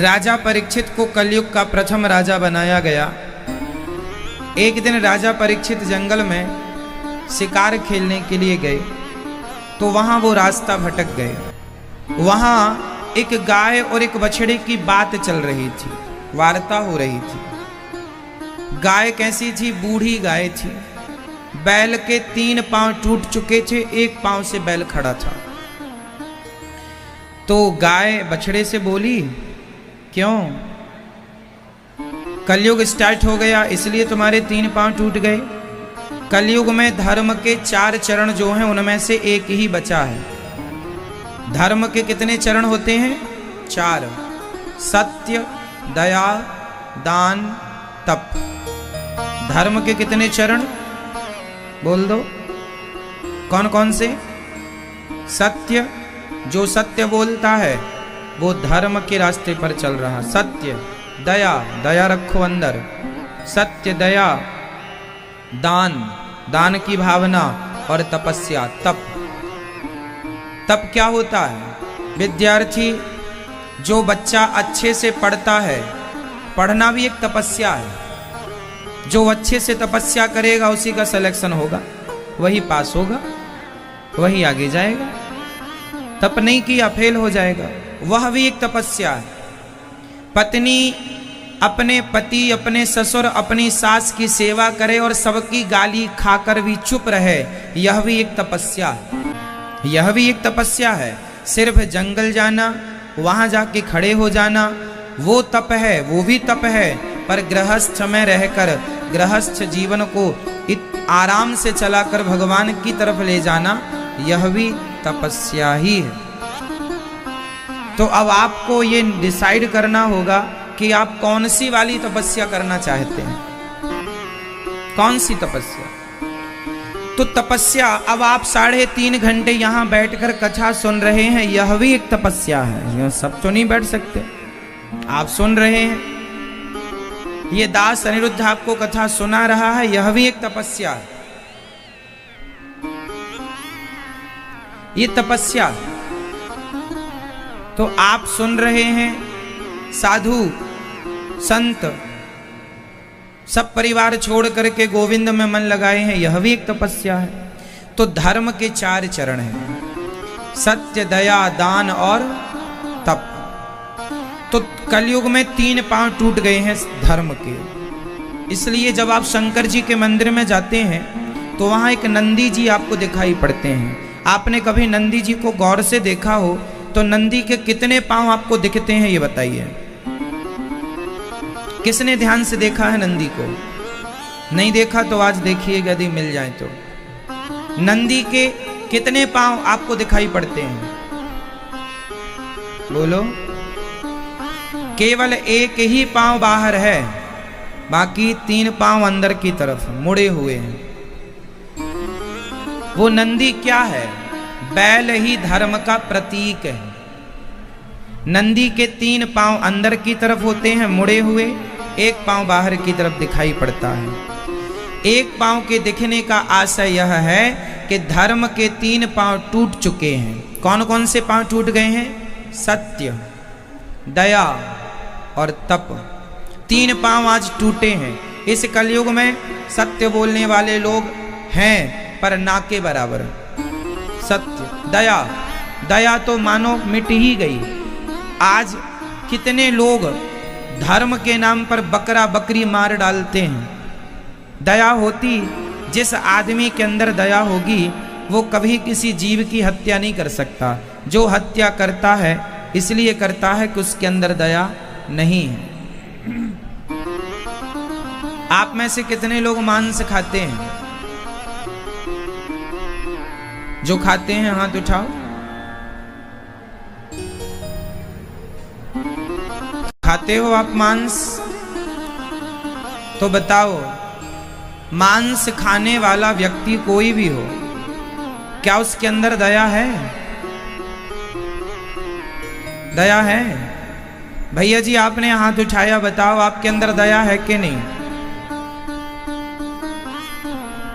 राजा परीक्षित को कलयुग का प्रथम राजा बनाया गया। एक दिन राजा परीक्षित जंगल में शिकार खेलने के लिए गए तो वहां वो रास्ता भटक गए। वहां एक गाय और एक बछड़े की बात चल रही थी, वार्ता हो रही थी। गाय कैसी थी? बूढ़ी गाय थी। बैल के 3 पांव टूट चुके थे, एक पांव से बैल खड़ा था। तो गाय बछड़े से बोली, क्यों? कलयुग स्टार्ट हो गया इसलिए तुम्हारे 3 पांव टूट गए? कलयुग में धर्म के 4 चरण जो हैं उनमें से एक ही बचा है। धर्म के कितने चरण होते हैं? 4। सत्य, दया, दान, तप। धर्म के कितने चरण? बोल दो कौन कौन से? सत्य, जो सत्य बोलता है वो धर्म के रास्ते पर चल रहा। सत्य, दया, दया रखो अंदर, सत्य, दया, दान, दान की भावना, और तपस्या, तप। तप क्या होता है? विद्यार्थी, जो बच्चा अच्छे से पढ़ता है, पढ़ना भी एक तपस्या है। जो अच्छे से तपस्या करेगा उसी का सिलेक्शन होगा, वही पास होगा, वही आगे जाएगा। तप नहीं किया फेल हो जाएगा, वह भी एक तपस्या है। पत्नी अपने पति, अपने ससुर, अपनी सास की सेवा करे और सबकी गाली खाकर भी चुप रहे, यह भी एक तपस्या है। यह भी एक तपस्या है। सिर्फ जंगल जाना, वहां जाके खड़े हो जाना, वो तप है, वो भी तप है। पर गृहस्थ में रहकर गृहस्थ जीवन को आराम से चलाकर भगवान की तरफ ले जाना, यह भी तपस्या ही है। तो अब आपको ये डिसाइड करना होगा कि आप कौन सी वाली तपस्या करना चाहते हैं। कौन सी तपस्या? तो तपस्या, अब आप 3.5 घंटे यहां बैठकर कथा सुन रहे हैं, यह भी एक तपस्या है। यह सब तो नहीं बैठ सकते, आप सुन रहे हैं। ये दास अनिरुद्ध आपको कथा सुना रहा है, यह भी एक तपस्या है। ये तपस्या। तो आप सुन रहे हैं, साधु संत सब परिवार छोड़ करके गोविंद में मन लगाए हैं, यह भी एक तपस्या है। तो धर्म के 4 चरण हैं, सत्य, दया, दान और तप। तो कलयुग में 3 पांव टूट गए हैं धर्म के। इसलिए जब आप शंकर जी के मंदिर में जाते हैं तो वहां एक नंदी जी आपको दिखाई पड़ते हैं। आपने कभी नंदी जी को गौर से देखा हो तो नंदी के कितने पांव आपको दिखते हैं, ये बताइए। किसने ध्यान से देखा है नंदी को? नहीं देखा तो आज देखिए, यदि मिल जाए तो। नंदी के कितने पांव आपको दिखाई पड़ते हैं? बोलो। केवल एक ही पांव बाहर है, बाकी 3 पांव अंदर की तरफ मुड़े हुए हैं। वो नंदी क्या है? बैल ही धर्म का प्रतीक है। नंदी के 3 पांव अंदर की तरफ होते हैं मुड़े हुए, एक पांव बाहर की तरफ दिखाई पड़ता है। एक पांव के दिखने का आशय यह है कि धर्म के 3 पांव टूट चुके हैं। कौन कौन से पांव टूट गए हैं? सत्य, दया और तप। 3 पांव आज टूटे हैं। इस कलयुग में सत्य बोलने वाले लोग हैं पर ना के बराबर। सत्य, दया, दया तो मानो मिट ही गई। आज कितने लोग धर्म के नाम पर बकरा बकरी मार डालते हैं। दया होती, जिस आदमी के अंदर दया होगी वो कभी किसी जीव की हत्या नहीं कर सकता। जो हत्या करता है इसलिए करता है कि उसके अंदर दया नहीं है। आप में से कितने लोग मांस खाते हैं? जो खाते हैं हाथ उठाओ। खाते हो आप मांस? तो बताओ, मांस खाने वाला व्यक्ति कोई भी हो, क्या उसके अंदर दया है? दया है? भैया जी आपने हाथ उठाया, बताओ आपके अंदर दया है कि नहीं?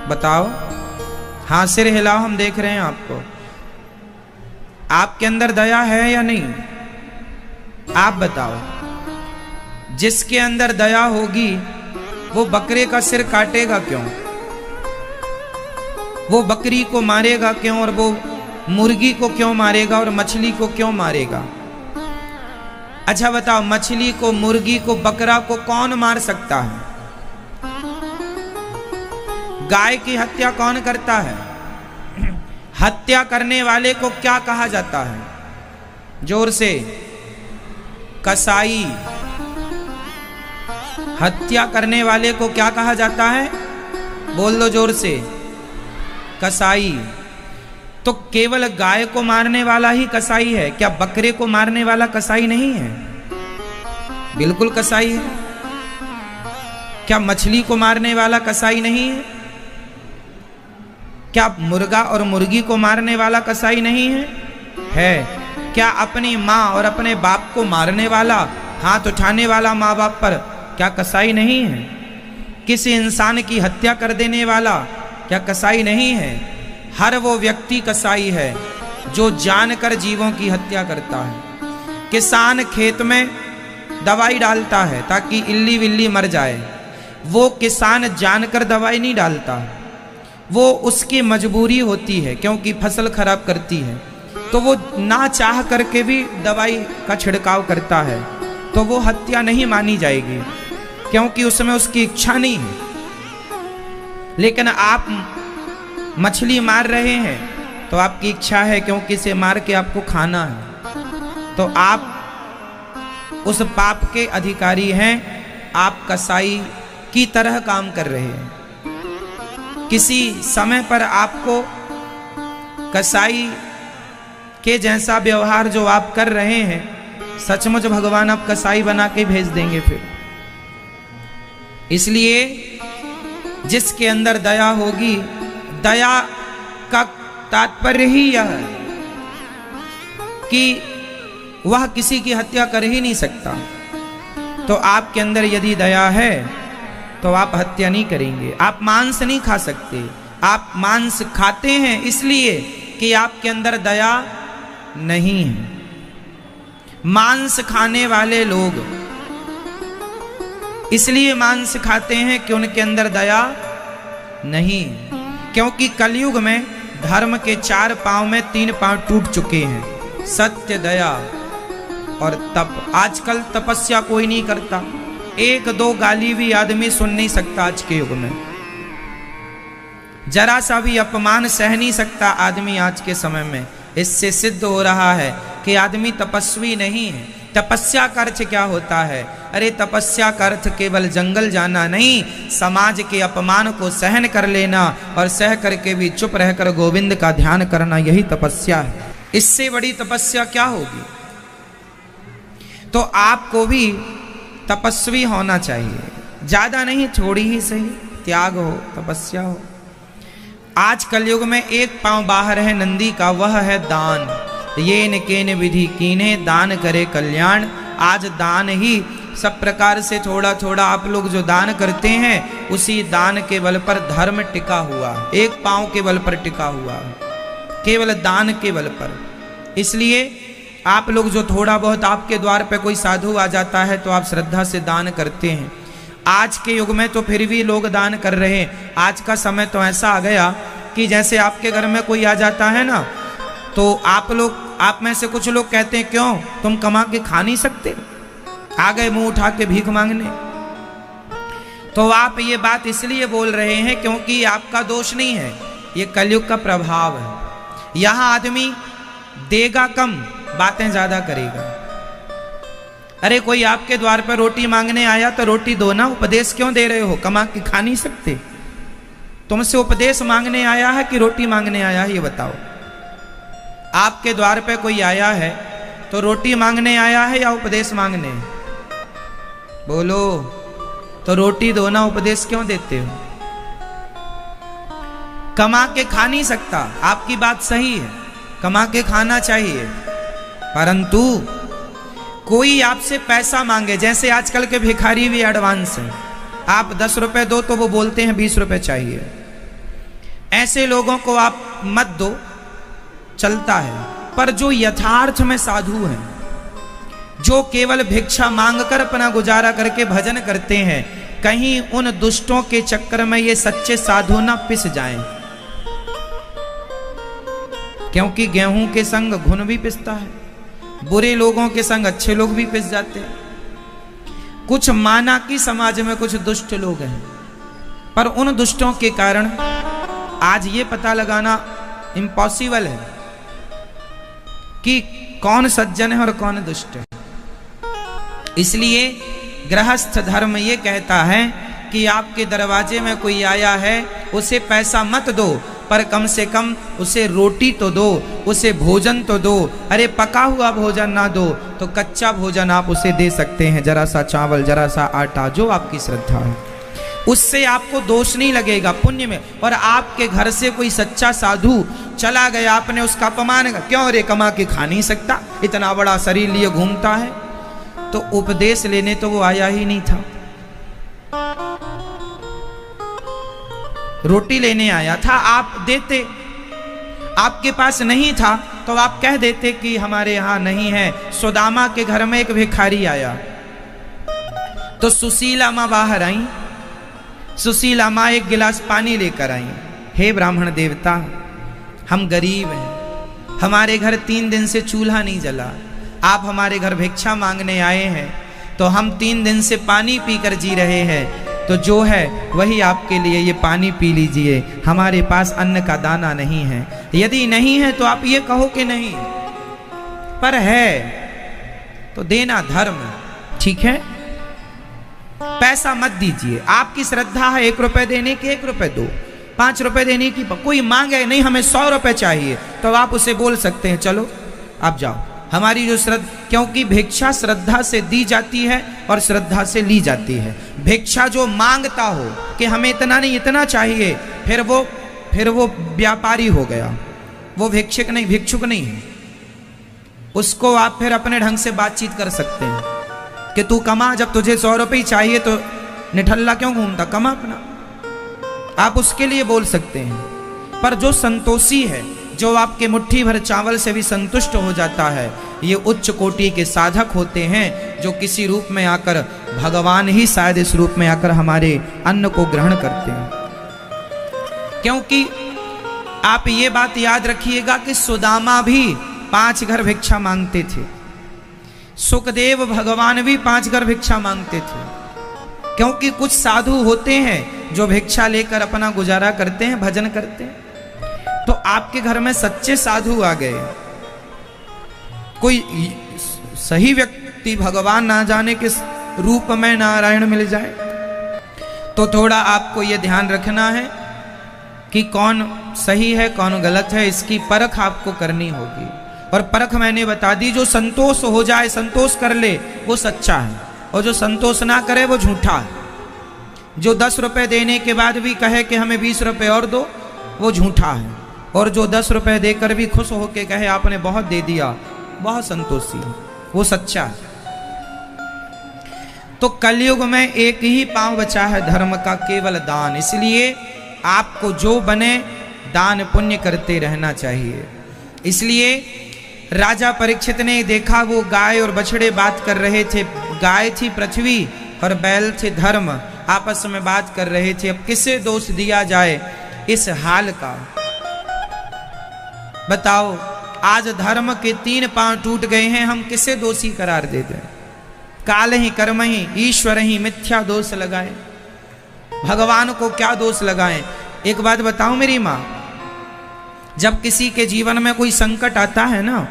बताओ। हाँ, सिर हिलाओ, हम देख रहे हैं आपको। आपके अंदर दया है या नहीं? आप बताओ। जिसके अंदर दया होगी वो बकरे का सिर काटेगा क्यों, वो बकरी को मारेगा क्यों, और वो मुर्गी को क्यों मारेगा और मछली को क्यों मारेगा? अच्छा बताओ, मछली को, मुर्गी को, बकरा को कौन मार सकता है? गाय की हत्या कौन करता है? हत्या करने वाले को क्या कहा जाता है? जोर से, कसाई। हत्या करने वाले को क्या कहा जाता है? बोल दो जोर से, कसाई। तो केवल गाय को मारने वाला ही कसाई है क्या? बकरे को मारने वाला कसाई नहीं है? बिल्कुल कसाई है। क्या मछली को मारने वाला कसाई नहीं है? क्या मुर्गा और मुर्गी को मारने वाला कसाई नहीं है? है। क्या अपनी माँ और अपने बाप को मारने वाला, हाथ उठाने वाला माँ बाप पर, क्या कसाई नहीं है? किसी इंसान की हत्या कर देने वाला क्या कसाई नहीं है? हर वो व्यक्ति कसाई है जो जानकर जीवों की हत्या करता है। किसान खेत में दवाई डालता है ताकि इल्ली विल्ली मर जाए, वो किसान जानकर दवाई नहीं डालता, वो उसकी मजबूरी होती है क्योंकि फसल खराब करती है, तो वो ना चाह करके भी दवाई का छिड़काव करता है, तो वो हत्या नहीं मानी जाएगी क्योंकि उसमें उसकी इच्छा नहीं है। लेकिन आप मछली मार रहे हैं तो आपकी इच्छा है क्योंकि इसे मार के आपको खाना है, तो आप उस पाप के अधिकारी हैं, आप कसाई की तरह काम कर रहे हैं। किसी समय पर आपको कसाई के जैसा व्यवहार जो आप कर रहे हैं, सचमुच भगवान आप कसाई बना के भेज देंगे फिर। इसलिए जिसके अंदर दया होगी, दया का तात्पर्य ही यह है कि वह किसी की हत्या कर ही नहीं सकता। तो आपके अंदर यदि दया है तो आप हत्या नहीं करेंगे। आप मांस नहीं खा सकते, आप मांस खाते हैं इसलिए कि आपके अंदर दया नहीं है। मांस खाने वाले लोग इसलिए मांस खाते हैं कि उनके अंदर दया नहीं, क्योंकि कलयुग में धर्म के 4 पांव में 3 पांव टूट चुके हैं, सत्य, दया और तप। आजकल तपस्या कोई नहीं करता, 1-2 गाली भी आदमी सुन नहीं सकता आज के युग में, जरा सा भी अपमान सह नहीं सकता आदमी आज के समय में। इससे सिद्ध हो रहा है कि आदमी तपस्वी नहीं है। तपस्या का अर्थ क्या होता है? अरे तपस्या का अर्थ केवल जंगल जाना नहीं, समाज के अपमान को सहन कर लेना और सह करके भी चुप रहकर गोविंद का ध्यान करना, यही तपस्या है। इससे बड़ी तपस्या क्या होगी? तो आपको भी तपस्वी होना चाहिए, ज्यादा नहीं, थोड़ी ही सही, त्याग हो, तपस्या हो। आज कलयुग में 1 पांव बाहर है नंदी का, वह है दान। ये न केन विधि कीने, दान करे कल्याण। आज दान ही सब प्रकार से थोड़ा थोड़ा आप लोग जो दान करते हैं, उसी दान के बल पर धर्म टिका हुआ, 1 पांव के बल पर टिका हुआ, केवल दान के बल पर। इसलिए आप लोग जो थोड़ा बहुत आपके द्वार पे कोई साधु आ जाता है तो आप श्रद्धा से दान करते हैं। आज के युग में तो फिर भी लोग दान कर रहे हैं। आज का समय तो ऐसा आ गया कि जैसे आपके घर में कोई आ जाता है ना, तो आप में से कुछ लोग कहते हैं क्यों, तुम कमा के खा नहीं सकते, आ गए मुंह उठा के भीख मांगने। तो आप ये बात इसलिए बोल रहे हैं क्योंकि आपका दोष नहीं है, ये कलयुग का प्रभाव है। यहां आदमी देगा कम, बातें ज्यादा करेगा। अरे कोई आपके द्वार पर रोटी मांगने आया तो रोटी दो ना, उपदेश क्यों दे रहे हो? कमा के खा नहीं सकते? तुमसे उपदेश मांगने आया है कि रोटी मांगने आया है, ये बताओ। आपके द्वार पे कोई आया है तो रोटी मांगने आया है या उपदेश मांगने? बोलो। तो रोटी दो ना, उपदेश क्यों देते हो? कमा के खा नहीं सकता, आपकी बात सही है, कमा के खाना चाहिए, परंतु कोई आपसे पैसा मांगे, जैसे आजकल के भिखारी भी एडवांस हैं, आप 10 रुपए दो तो वो बोलते हैं 20 रुपए चाहिए। ऐसे लोगों को आप मत दो, चलता है। पर जो यथार्थ में साधु हैं, जो केवल भिक्षा मांगकर अपना गुजारा करके भजन करते हैं, कहीं उन दुष्टों के चक्कर में ये सच्चे साधु ना पिस जाएं, क्योंकि गेहूं के संग घुन भी पिसता है, बुरे लोगों के संग अच्छे लोग भी पिस जाते हैं। कुछ माना कि समाज में कुछ दुष्ट लोग हैं, पर उन दुष्टों के कारण आज ये पता लगाना इम्पॉसिबल है कि कौन सज्जन है और कौन दुष्ट है। इसलिए गृहस्थ धर्म ये कहता है कि आपके दरवाजे में कोई आया है, उसे पैसा मत दो, पर कम से कम उसे रोटी तो दो, उसे भोजन तो दो। अरे पका हुआ भोजन ना दो तो कच्चा भोजन आप उसे दे सकते हैं, जरा सा चावल, जरा सा आटा, जो आपकी श्रद्धा है, उससे आपको दोष नहीं लगेगा, पुण्य में। और आपके घर से कोई सच्चा साधु चला गया, आपने उसका अपमान किया, क्यों रे कमा के खा नहीं सकता, इतना बड़ा शरीर लिए घूमता है, तो उपदेश लेने तो वो आया ही नहीं था, रोटी लेने आया था। आप देते, आपके पास नहीं था तो आप कह देते कि हमारे यहां नहीं है। सुदामा के घर में एक भिखारी आया तो सुशीला मां बाहर आई, सुशीला मां एक गिलास पानी लेकर आई। हे ब्राह्मण देवता, हम गरीब हैं, हमारे घर 3 दिन से चूल्हा नहीं जला, आप हमारे घर भिक्षा मांगने आए हैं, तो हम 3 दिन से पानी पीकर जी रहे हैं, तो जो है वही आपके लिए ये पानी पी लीजिए, हमारे पास अन्न का दाना नहीं है। यदि नहीं है तो आप ये कहो कि नहीं, पर है तो देना धर्म, ठीक है, पैसा मत दीजिए। आपकी श्रद्धा है 1 रुपए देने की, 1 रुपए दो, 5 रुपए देने की। कोई मांगे नहीं हमें 100 रुपए चाहिए, तो आप उसे बोल सकते हैं चलो आप जाओ, हमारी जो श्रद्धा, क्योंकि भिक्षा श्रद्धा से दी जाती है और श्रद्धा से ली जाती है। भिक्षा जो मांगता हो कि हमें इतना नहीं इतना चाहिए, फिर वो व्यापारी हो गया, वो भिक्षुक नहीं है। उसको आप फिर अपने ढंग से बातचीत कर सकते हैं कि तू कमा, जब तुझे 100 रुपये चाहिए तो निठल्ला क्यों घूमता, कमा अपना, आप उसके लिए बोल सकते हैं। पर जो संतोषी है, जो आपके मुट्ठी भर चावल से भी संतुष्ट हो जाता है, ये उच्च कोटि के साधक होते हैं, जो किसी रूप में आकर, भगवान ही शायद इस रूप में आकर हमारे अन्न को ग्रहण करते हैं। क्योंकि आप ये बात याद रखिएगा कि सुदामा भी 5 घर भिक्षा मांगते थे, सुखदेव भगवान भी 5 घर भिक्षा मांगते थे, क्योंकि कुछ साधु होते हैं जो भिक्षा लेकर अपना गुजारा करते हैं, भजन करते हैं। तो आपके घर में सच्चे साधु आ गए, कोई सही व्यक्ति, भगवान ना जाने किस रूप में नारायण मिल जाए, तो थोड़ा आपको यह ध्यान रखना है कि कौन सही है कौन गलत है, इसकी परख आपको करनी होगी। और परख मैंने बता दी, जो संतोष हो जाए, संतोष कर ले, वो सच्चा है, और जो संतोष ना करे वो झूठा है। जो 10 रुपए देने के बाद भी कहे कि हमें 20 रुपए और दो, वो झूठा है। और जो 10 रुपए देकर भी खुश होके कहे आपने बहुत दे दिया, बहुत संतोषी है, वो सच्चा है। तो कलयुग में एक ही पांव बचा है धर्म का, केवल दान। इसलिए आपको जो बने दान पुण्य करते रहना चाहिए। इसलिए राजा परीक्षित ने देखा, वो गाय और बछड़े बात कर रहे थे, गाय थी पृथ्वी और बैल थे धर्म, आपस में बात कर रहे थे। अब किसे दोष दिया जाए इस हाल का, बताओ। आज धर्म के 3 पांव टूट गए हैं, हम किसे दोषी करार दे दें? काल ही कर्म ही ईश्वर ही मिथ्या दोष लगाए, भगवान को क्या दोष लगाएं? एक बात बताऊं मेरी माँ, जब किसी के जीवन में कोई संकट आता है ना,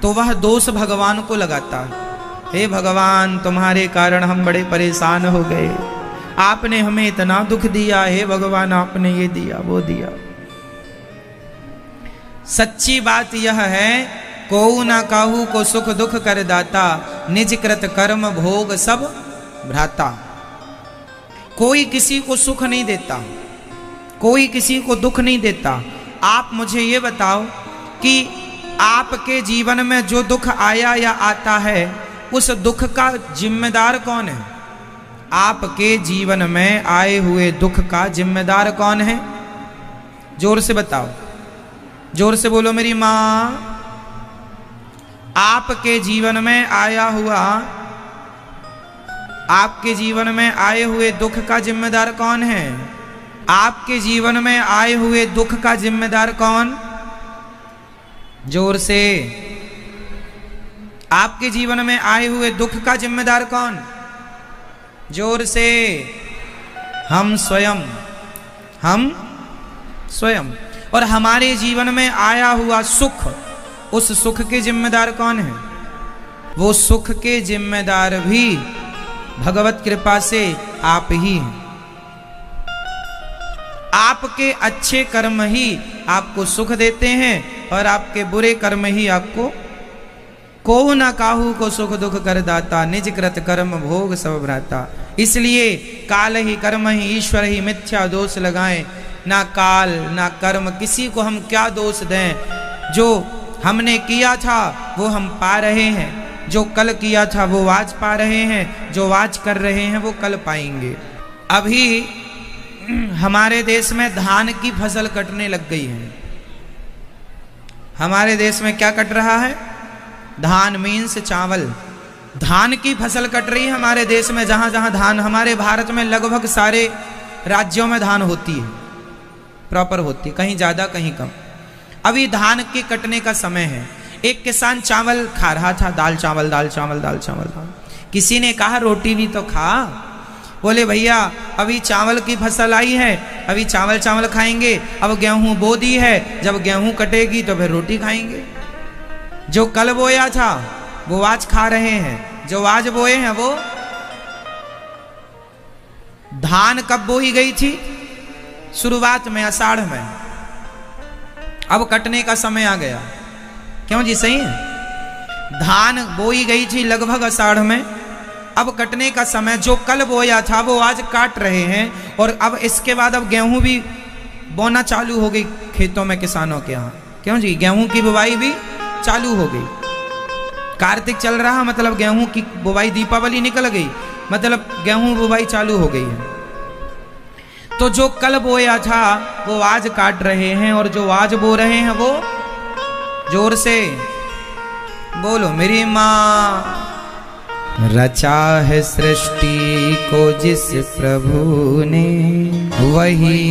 तो वह दोष भगवान को लगाता है। हे भगवान, तुम्हारे कारण हम बड़े परेशान हो गए, आपने हमें इतना दुख दिया, हे भगवान आपने ये दिया वो दिया। सच्ची बात यह है, कोऊ ना काहू को सुख दुख कर दाता, निज कृत कर्म भोग सब भ्राता। कोई किसी को सुख नहीं देता, कोई किसी को दुख नहीं देता। आप मुझे ये बताओ कि आपके जीवन में जो दुख आया या आता है, उस दुख का जिम्मेदार कौन है? आपके जीवन में आए हुए दुख का जिम्मेदार कौन है? जोर से बताओ, जोर से बोलो मेरी माँ। आपके जीवन में आया हुआ, आपके जीवन में आए हुए दुख का जिम्मेदार कौन है? आपके जीवन में आए हुए दुख का जिम्मेदार कौन? जोर से। आपके जीवन में आए हुए दुख का जिम्मेदार कौन? जोर से। हम स्वयं, हम स्वयं। और हमारे जीवन में आया हुआ सुख, उस सुख के जिम्मेदार कौन है? वो सुख के जिम्मेदार भी भगवत कृपा से आप ही हैं। आपके अच्छे कर्म ही आपको सुख देते हैं और आपके बुरे कर्म ही आपको, को न काहू को सुख दुख कर दाता, निज कृत कर्म भोग सब भ्राता। इसलिए काल ही कर्म ही ईश्वर ही मिथ्या दोष लगाएं। ना काल ना कर्म, किसी को हम क्या दोष दें? जो हमने किया था वो हम पा रहे हैं, जो कल किया था वो आज पा रहे हैं, जो आज कर रहे हैं वो कल पाएंगे। अभी हमारे देश में धान की फसल कटने लग गई है। हमारे देश में क्या कट रहा है? धान मीन्स चावल। धान की फसल कट रही है हमारे देश में। जहां जहां धान, हमारे भारत में लगभग सारे राज्यों में धान होती है, प्रॉपर होती है, कहीं ज्यादा कहीं कम। अभी धान के कटने का समय है। एक किसान चावल खा रहा था, दाल चावल दाल चावल दाल चावल। किसी ने कहा रोटी भी तो खा। बोले भैया अभी चावल की फसल आई है, अभी चावल चावल खाएंगे। अब गेहूं बो दी है, जब गेहूं कटेगी तो फिर रोटी खाएंगे। जो कल बोया था वो आज खा रहे हैं, जो आज बोए हैं वो। धान कब बोई गई थी? शुरुआत में, आषाढ़ में। अब कटने का समय आ गया। क्यों जी? सही है। धान बोई गई थी लगभग आषाढ़ में, अब कटने का समय। जो कल बोया था वो आज काट रहे हैं। और अब इसके बाद अब गेहूं भी बोना चालू हो गई खेतों में किसानों के यहाँ। क्यों जी? गेहूं की बुवाई भी चालू हो गई। कार्तिक चल रहा, मतलब गेहूं की बुवाई, दीपावली निकल गई, मतलब गेहूं बुवाई चालू हो गई है। तो जो कल बोया था वो आज काट रहे हैं, और जो आज बो रहे हैं वो, जोर से बोलो मेरी माँ। रचा है सृष्टि को जिस प्रभु ने, वही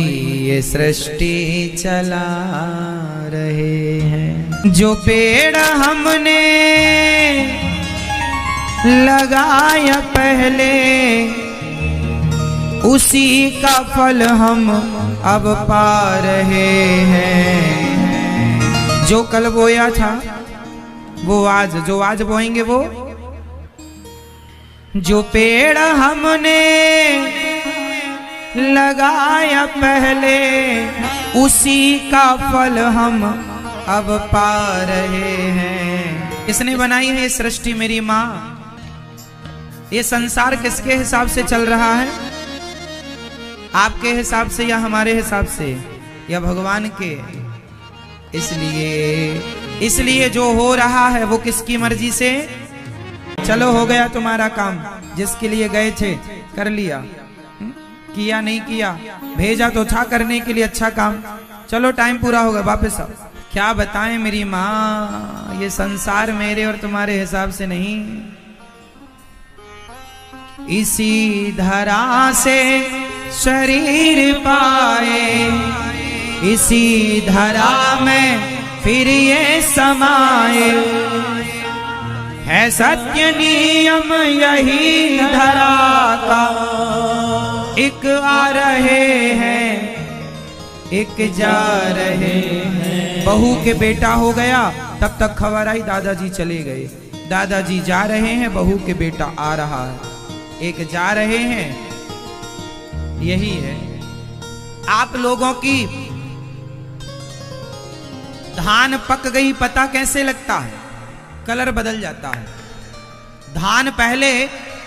ये सृष्टि चला रहे हैं। जो पेड़ हमने लगाया पहले, उसी का फल हम अब पा रहे हैं। जो कल बोया था वो आज, जो आज बोएंगे वो। जो पेड़ हमने लगाया पहले, उसी का फल हम अब पा रहे हैं। किसने बनाई है ये सृष्टि? मेरी माँ। ये संसार किसके हिसाब से चल रहा है? आपके हिसाब से या हमारे हिसाब से या भगवान के? इसलिए जो हो रहा है वो किसकी मर्जी से? चलो हो गया तुम्हारा काम, जिसके लिए गए थे कर लिया। किया नहीं किया, भेजा तो था करने के लिए अच्छा काम, चलो टाइम पूरा होगा वापस आओ। क्या बताएं मेरी माँ, ये संसार मेरे और तुम्हारे हिसाब से नहीं। इसी धरा से शरीर पाए, इसी धरा में फिर ये समाए। है सत्य नियम यही धरा का, एक आ रहे हैं एक जा रहे हैं। बहू के बेटा हो गया, तब तक खबर आई दादाजी चले गए। दादाजी जा रहे हैं, बहू के बेटा आ रहा है, एक जा रहे हैं। यही है आप लोगों की। धान पक गई पता कैसे लगता है? कलर बदल जाता है। धान पहले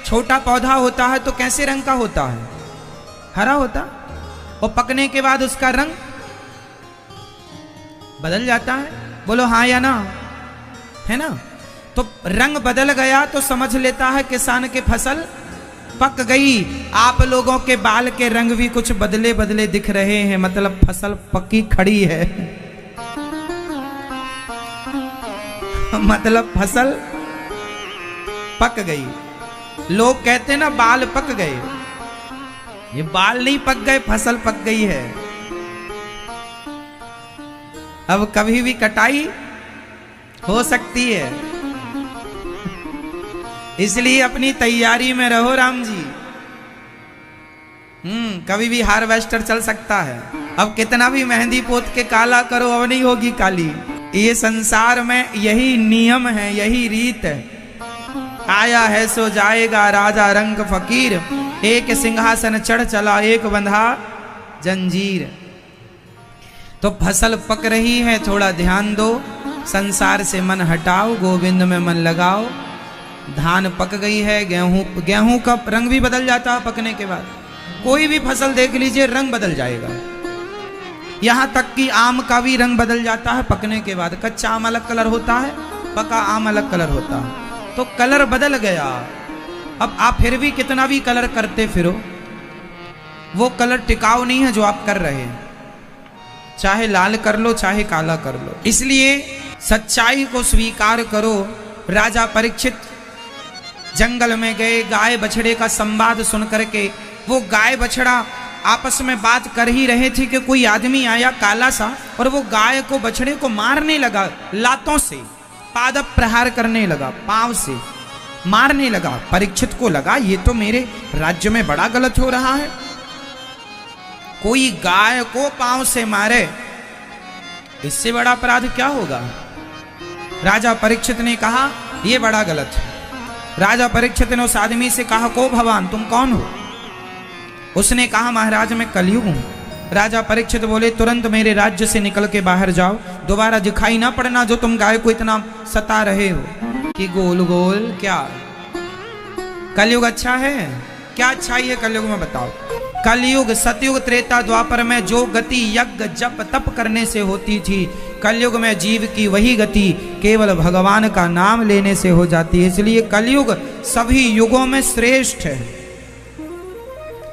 छोटा पौधा होता है तो कैसे रंग का होता है? हरा होता, और पकने के बाद उसका रंग बदल जाता है। बोलो हाँ या ना, है ना? तो रंग बदल गया तो समझ लेता है किसान की फसल पक गई। आप लोगों के बाल के रंग भी कुछ बदले बदले दिख रहे हैं, मतलब फसल पकी खड़ी है। मतलब फसल पक गई। लोग कहते ना बाल पक गए, ये बाल नहीं पक गए, फसल पक गई है। अब कभी भी कटाई हो सकती है, इसलिए अपनी तैयारी में रहो राम जी। कभी भी हार्वेस्टर चल सकता है। अब कितना भी मेहंदी पोत के काला करो, अब नहीं होगी काली। ये संसार में यही नियम है, यही रीत है। आया है सो जाएगा राजा रंग फकीर, एक सिंहासन चढ़ चला एक बंधा जंजीर। तो फसल पक रही है, थोड़ा ध्यान दो, संसार से मन हटाओ, गोविंद में मन लगाओ। धान पक गई है, गेहूं का रंग भी बदल जाता है पकने के बाद। कोई भी फसल देख लीजिए रंग बदल जाएगा। यहां तक कि आम का भी रंग बदल जाता है पकने के बाद। कच्चा आम अलग कलर होता है, पका आम अलग कलर होता है। तो कलर बदल गया। अब आप फिर भी कितना भी कलर करते फिरो, वो कलर टिकाऊ नहीं है जो आप कर रहे हैं। चाहे लाल कर लो, चाहे काला कर लो। इसलिए सच्चाई को स्वीकार करो। राजा परीक्षित जंगल में गए, गाय बछड़े का संवाद सुन करके वो गाय बछड़ा आपस में बात कर ही रहे थे कि कोई आदमी आया काला सा और वो गाय को बछड़े को मारने लगा, लातों से पादप प्रहार करने लगा, पांव से मारने लगा। परीक्षित को लगा ये तो मेरे राज्य में बड़ा गलत हो रहा है, कोई गाय को पांव से मारे, इससे बड़ा अपराध क्या होगा। राजा परीक्षित ने कहा यह बड़ा गलत है। राजा परीक्षित ने उस आदमी से कहा को भगवान तुम कौन हो। उसने कहा महाराज मैं कलयुग हूं। राजा परीक्षित बोले तुरंत मेरे राज्य से निकल के बाहर जाओ, दोबारा दिखाई ना पड़ना जो तुम गाय को इतना सता रहे हो। कि गोल गोल क्या कलयुग अच्छा है, क्या अच्छाई है कलयुग में बताओ। कलयुग सतयुग त्रेता द्वापर में जो गति यज्ञ जप तप करने से होती थी, कलयुग में जीव की वही गति केवल भगवान का नाम लेने से हो जाती है। इसलिए कलयुग सभी युगों में श्रेष्ठ है।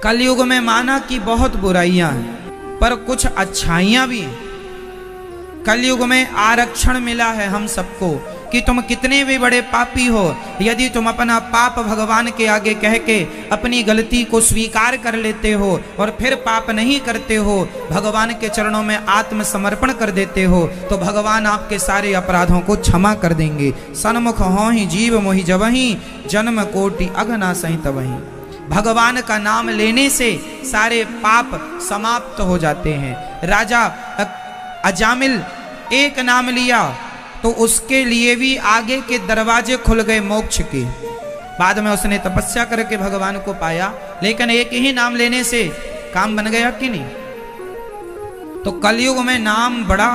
कलयुग में माना कि बहुत बुराइयां हैं पर कुछ अच्छाइयां भी हैं। कलयुग में आरक्षण मिला है हम सबको कि तुम कितने भी बड़े पापी हो, यदि तुम अपना पाप भगवान के आगे कह के अपनी गलती को स्वीकार कर लेते हो और फिर पाप नहीं करते हो, भगवान के चरणों में आत्मसमर्पण कर देते हो, तो भगवान आपके सारे अपराधों को क्षमा कर देंगे। सन्मुख हो ही जीव मोहि जबहि, जन्म कोटि अघना सहि तबहि। भगवान का नाम लेने से सारे पाप समाप्त हो जाते हैं। राजा अजामिल एक नाम लिया तो उसके लिए भी आगे के दरवाजे खुल गए मोक्ष के। बाद में उसने तपस्या करके भगवान को पाया, लेकिन एक ही नाम लेने से काम बन गया कि नहीं। तो कलयुग में नाम बड़ा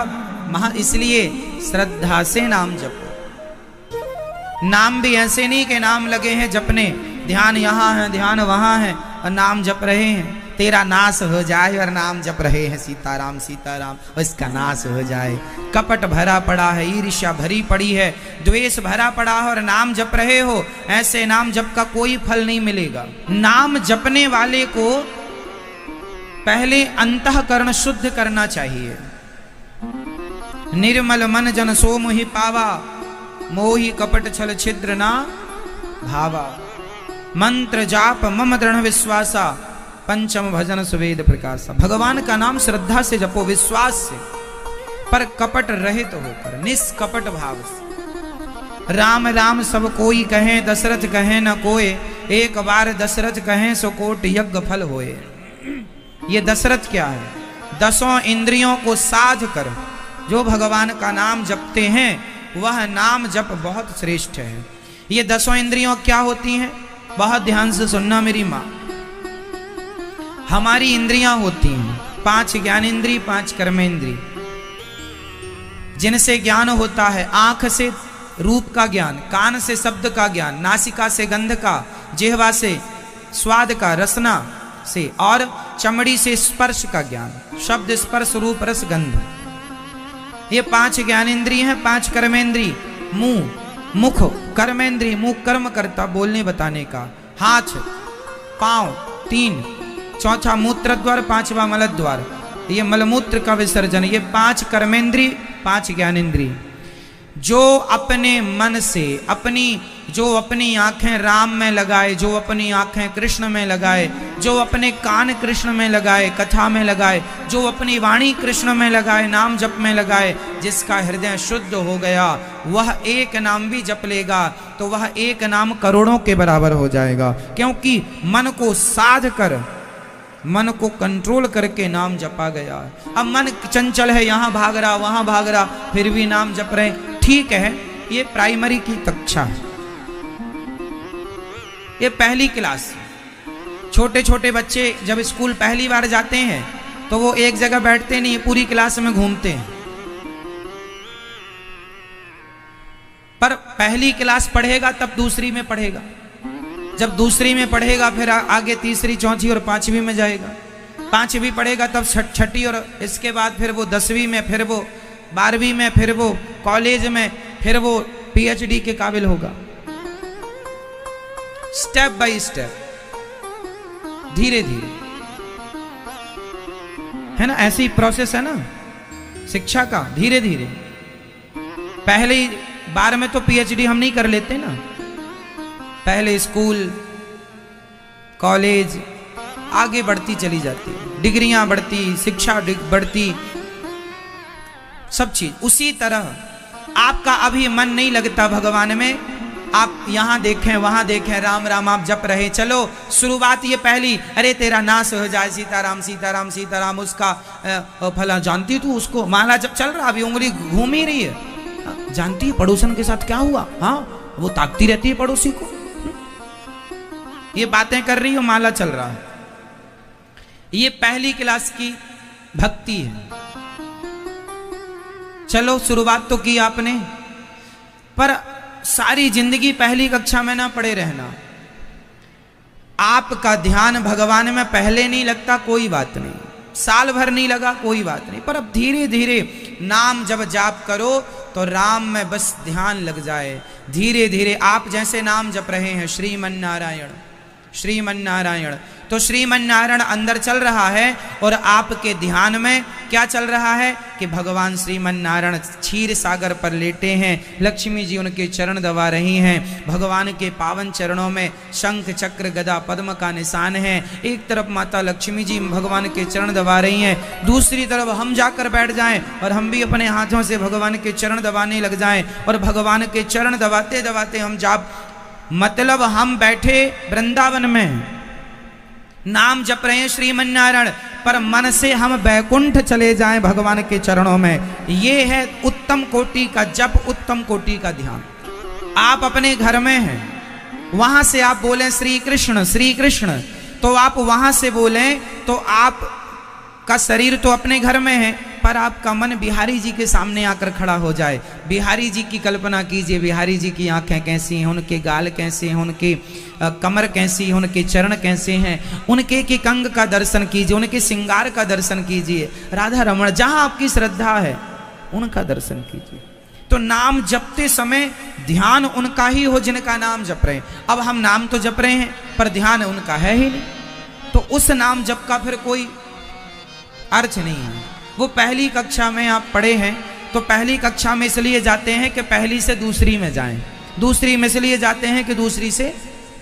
इसलिए श्रद्धा से नाम जपो। नाम भी ऐसे नहीं कि नाम लगे हैं जपने, ध्यान यहाँ है ध्यान वहां है और नाम जप रहे हैं, तेरा नाश हो जाए, और नाम जप रहे हैं सीताराम सीताराम और इसका नाश हो जाए। कपट भरा पड़ा है, ईर्ष्या भरी पड़ी है, द्वेष भरा पड़ा है और नाम जप रहे हो, ऐसे नाम जप का कोई फल नहीं मिलेगा। नाम जपने वाले को पहले अंतःकरण शुद्ध करना चाहिए। निर्मल मन जन सो मोहि पावा, मोहि कपट छल छिद्र ना भावा। मंत्र जाप मम दृढ़ विश्वासा, पंचम भजन सुवेद प्रकाशा। भगवान का नाम श्रद्धा से जपो, विश्वास से, पर कपट रहित होकर, निष्कपट भाव से। राम राम सब कोई कहे, दशरथ कहे न कोय, एक बार दशरथ कहे सो कोट यज्ञ फल होए। ये दशरथ क्या है? दसों इंद्रियों को साध कर जो भगवान का नाम जपते हैं वह नाम जप बहुत श्रेष्ठ है। ये दसों इंद्रियों क्या होती हैं? बहुत ध्यान से सुनना मेरी माँ। हमारी इंद्रियां होती हैं 5 ज्ञानेंद्री, 5 कर्मेंद्री, जिनसे ज्ञान होता है आंख से रूप का ज्ञान, कान से शब्द का ज्ञान, नासिका से गंध का, जिह्वा से स्वाद का, रसना से, और चमड़ी से स्पर्श का ज्ञान, शब्द स्पर्श रूप रस गंध। ये 5 ज्ञानेंद्री हैं। 5 कर्मेंद्री, मुंह मुख कर्मेंद्री, मुंह कर्म करता बोलने बताने का, हाथ पांव 3, चौथा मूत्र द्वार, 5वां मल द्वार, ये मलमूत्र का विसर्जन। ये 5 कर्मेंद्री, 5 ज्ञानेंद्री। जो अपने मन से जो अपनी आंखें राम में लगाए, जो अपनी आंखें कृष्ण में लगाए, जो अपने कान कृष्ण में लगाए, कथा में लगाए, जो अपनी वाणी कृष्ण में लगाए, नाम जप में लगाए, जिसका हृदय शुद्ध हो गया, वह एक नाम भी जप लेगा तो वह एक नाम करोड़ों के बराबर हो जाएगा। क्योंकि मन को साध कर, मन को कंट्रोल करके नाम जपा गया। अब मन चंचल है, यहां भाग रहा वहां भाग रहा, फिर भी नाम जप रहे, ठीक है, ये प्राइमरी की कक्षा है, ये पहली क्लास। छोटे छोटे बच्चे जब स्कूल पहली बार जाते हैं तो वो एक जगह बैठते नहीं, पूरी क्लास में घूमते हैं। पर पहली क्लास पढ़ेगा तब दूसरी में पढ़ेगा, जब दूसरी में पढ़ेगा फिर आगे तीसरी, चौथी और पांचवी में जाएगा, पांचवी पढ़ेगा तब छठी, और इसके बाद फिर वो 10वीं में, फिर वो 12वीं में, फिर वो कॉलेज में, फिर वो PhD के काबिल होगा। स्टेप बाय स्टेप, धीरे धीरे, है ना, ऐसी प्रोसेस है ना शिक्षा का, धीरे धीरे। पहली बार में तो PhD हम नहीं कर लेते ना, पहले स्कूल, कॉलेज, आगे बढ़ती चली जाती है, डिग्रियां बढ़ती, शिक्षा बढ़ती, सब चीज। उसी तरह आपका अभी मन नहीं लगता भगवान में, आप यहां देखें वहां देखें, राम राम आप जप रहे, चलो शुरुआत ये पहली, अरे तेरा नाश हो जाए, सीताराम सीताराम सीताराम, उसका फला जानती तू, उसको माला जब चल रहा, अभी उंगली घूम ही रही है, जानती है पड़ोसन के साथ क्या हुआ, हाँ वो ताकती रहती है पड़ोसी को, ये बातें कर रही हो, माला चल रहा है। ये पहली क्लास की भक्ति है। चलो शुरुआत तो की आपने, पर सारी जिंदगी पहली कक्षा में ना पड़े रहना। आपका ध्यान भगवान में पहले नहीं लगता, कोई बात नहीं, साल भर नहीं लगा, कोई बात नहीं, पर अब धीरे धीरे नाम जब जाप करो तो राम में बस ध्यान लग जाए। धीरे धीरे आप जैसे नाम जप रहे हैं, श्रीमन नारायण श्रीमन नारायण, तो श्रीमन नारायण अंदर चल रहा है और आपके ध्यान में क्या चल रहा है कि भगवान श्रीमन नारायण क्षीर सागर पर लेटे हैं, लक्ष्मी जी उनके चरण दबा रही हैं, भगवान के पावन चरणों में शंख चक्र गदा पद्म का निशान है। एक तरफ माता लक्ष्मी जी भगवान के चरण दबा रही हैं, दूसरी तरफ हम जाकर बैठ जाएं और हम भी अपने हाथों से भगवान के चरण दबाने लग जाएं, और भगवान के चरण दबाते दबाते हम जाप, मतलब हम बैठे वृंदावन में नाम जप रहे हैं श्रीमन नारायण, पर मन से हम बैकुंठ चले जाएं भगवान के चरणों में। ये है उत्तम कोटि का जप, उत्तम कोटि का ध्यान। आप अपने घर में हैं, वहां से आप बोलें श्री कृष्ण, तो आप वहां से बोलें तो आप का शरीर तो अपने घर में है, पर आपका मन बिहारी जी के सामने आकर खड़ा हो जाए। बिहारी जी की कल्पना कीजिए, बिहारी जी की आंखें कैसी हैं, उनके गाल कैसे हैं, उनके कमर कैसी है, उनके चरण कैसे हैं, उनके के कंग का दर्शन कीजिए, उनके श्रृंगार का दर्शन कीजिए। राधा रमण जहां आपकी श्रद्धा है उनका दर्शन कीजिए। तो नाम जपते समय ध्यान उनका ही हो जिनका नाम जप रहे हैं। अब हम नाम तो जप रहे हैं पर ध्यान उनका है ही नहीं, तो उस नाम जप का फिर कोई अर्थ नहीं है। वो पहली कक्षा में आप पढ़े हैं, तो पहली कक्षा में इसलिए जाते हैं कि पहली से दूसरी में जाएं, दूसरी में इसलिए जाते हैं कि दूसरी से